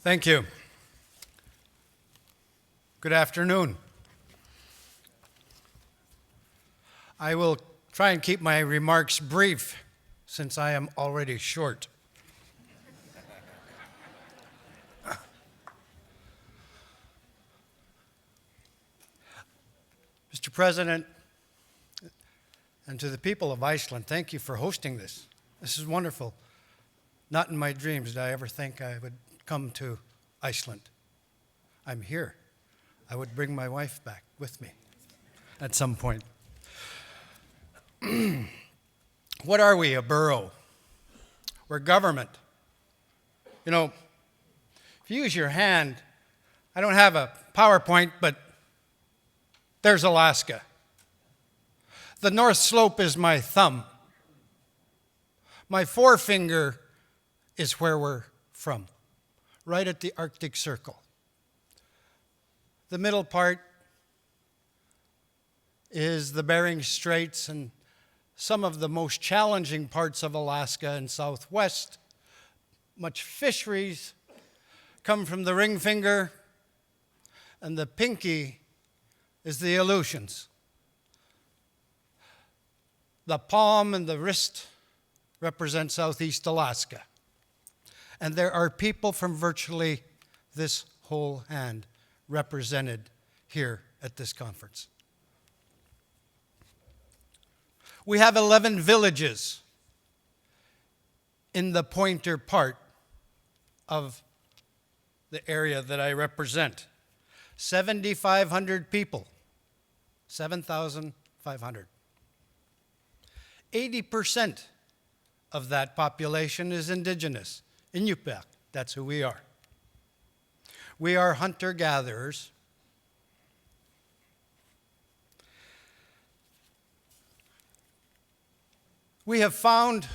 Thank you. Good afternoon. I will try and keep my remarks brief since I am already short. Mr. President, and to the people of Iceland, thank you for hosting this. This is wonderful. Not in my dreams did I ever think I would come to Iceland. I'm here. I would bring my wife back with me at some point. What are we, a borough? We're government. You know, if you use your hand, I don't have a PowerPoint, but there's Alaska. The North Slope is my thumb. My forefinger is where we're from, right at the Arctic Circle. The middle part is the Bering Straits and some of the most challenging parts of Alaska and Southwest. Much fisheries come from the ring finger, and the pinky is the Aleutians. The palm and the wrist represent Southeast Alaska. And there are people from virtually this whole hand represented here at this conference. We have 11 villages in the pointer part of the area that I represent. 7,500 people, 7,500. 80% of that population is indigenous. Inupiaq, that's who we are. We are hunter-gatherers. We have found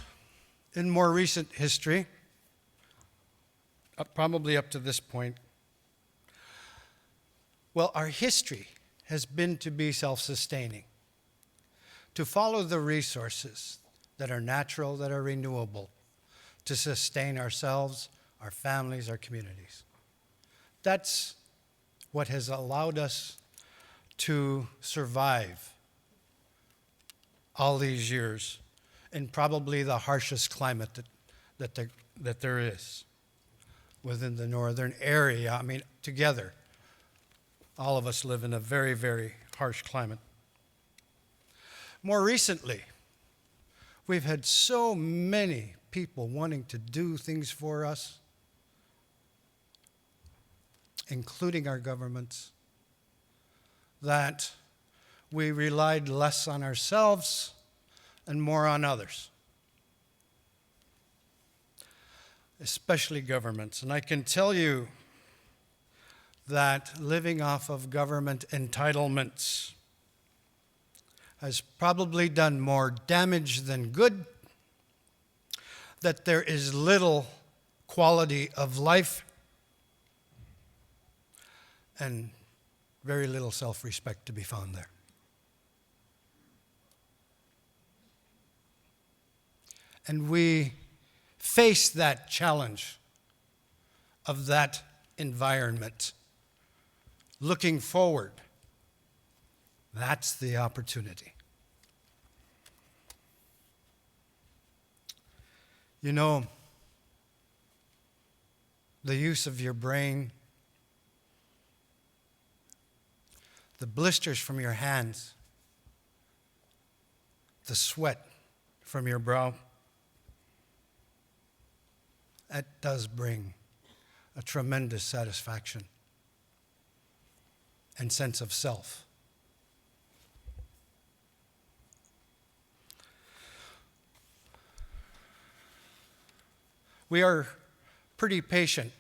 in more recent history, probably up to this point, well, our history has been to be self-sustaining, to follow the resources that are natural, that are renewable, to sustain ourselves, our families, our communities. That's what has allowed us to survive all these years in probably the harshest climate that there is within the northern area. I mean, together, all of us live in a very, very harsh climate. More recently, we've had so many people wanting to do things for us, including our governments, that we relied less on ourselves and more on others, especially governments. And I can tell you that living off of government entitlements has probably done more damage than good, that there is little quality of life and very little self-respect to be found there. And we face that challenge of that environment. Looking forward, that's the opportunity. You know, the use of your brain, the blisters from your hands, the sweat from your brow, that does bring a tremendous satisfaction and sense of self. We are pretty patient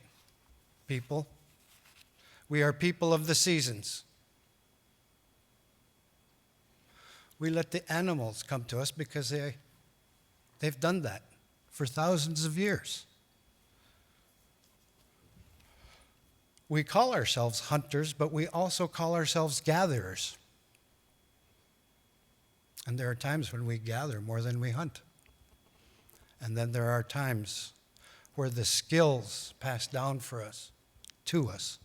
people. We are people of the seasons. We let the animals come to us because they've done that for thousands of years. We call ourselves hunters, but we also call ourselves gatherers. And there are times when we gather more than we hunt. And then there are times where the skills passed down for us to us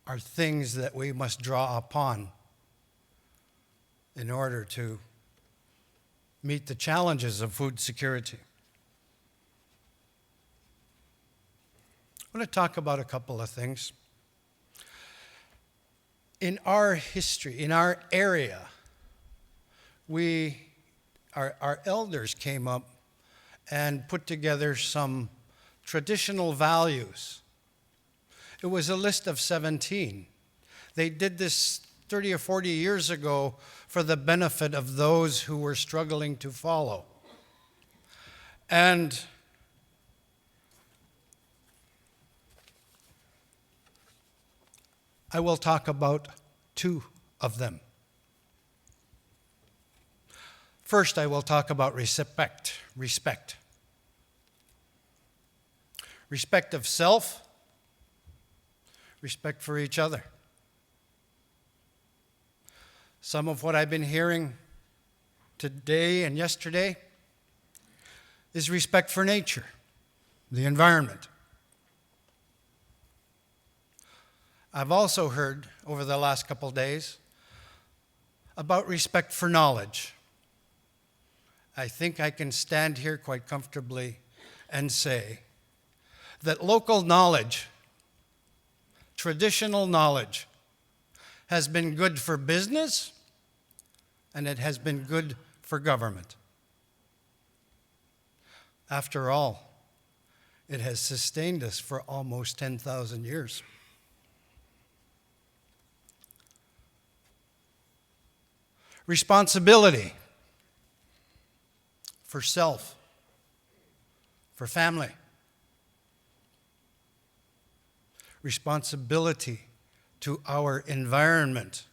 are things that we must draw upon in order to meet the challenges of food security. I want to talk about a couple of things. In our history, in our area, our elders came up and put together some traditional values. It was a list of 17. They did this 30 or 40 years ago for the benefit of those who were struggling to follow. And I will talk about two of them. First, I will talk about respect. Respect of self, respect for each other. Some of what I've been hearing today and yesterday is respect for nature, the environment. I've also heard over the last couple of days about respect for knowledge. I think I can stand here quite comfortably and say that local knowledge, traditional knowledge, has been good for business and it has been good for government. After all, it has sustained us for almost 10,000 years. Responsibility for self, for family. Responsibility to our environment.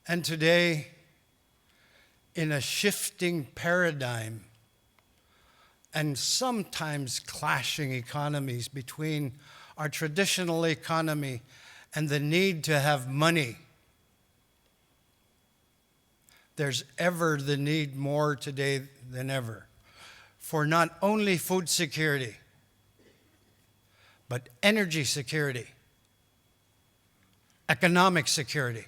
And today, in a shifting paradigm and sometimes clashing economies between our traditional economy and the need to have money, there's ever the need more today than ever for not only food security, but energy security, economic security.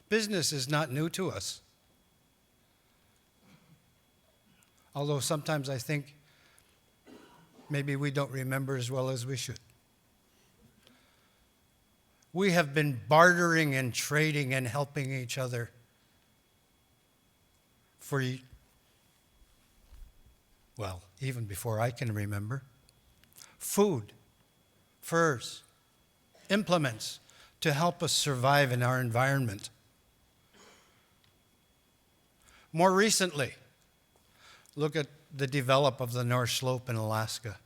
Business is not new to us. Although sometimes I think maybe we don't remember as well as we should. We have been bartering and trading and helping each other for, well, even before I can remember. Food, furs, implements to help us survive in our environment. More recently, look at the develop of the North Slope in Alaska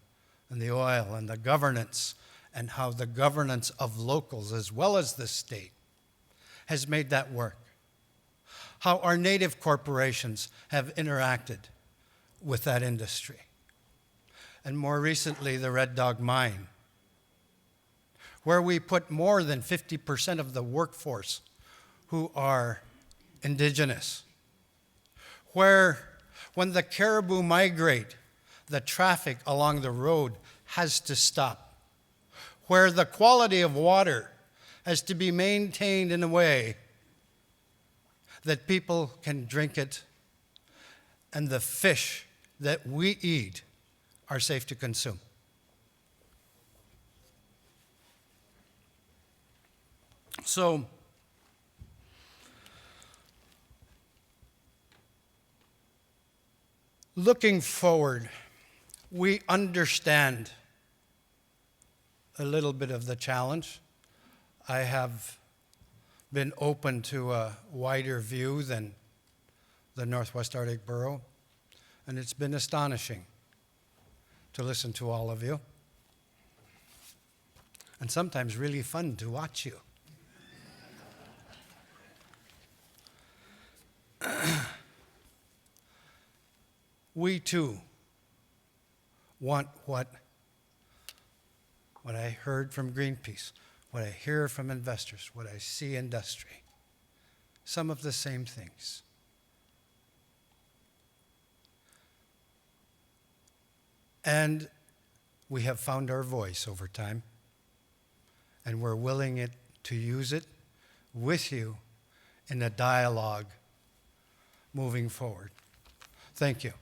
and the oil and the governance and how the governance of locals as well as the state has made that work. How our native corporations have interacted with that industry. And more recently, the Red Dog Mine, where we put more than 50% of the workforce who are indigenous. Where when the caribou migrate, the traffic along the road has to stop. Where the quality of water has to be maintained in a way that people can drink it, and the fish that we eat are safe to consume. So, looking forward, we understand a little bit of the challenge. I have been open to a wider view than the Northwest Arctic Borough, and it's been astonishing to listen to all of you, and sometimes really fun to watch you. We too want what I heard from Greenpeace, what I hear from investors, what I see in industry, some of the same things. And we have found our voice over time, and we're willing to use it with you in the dialogue moving forward. Thank you.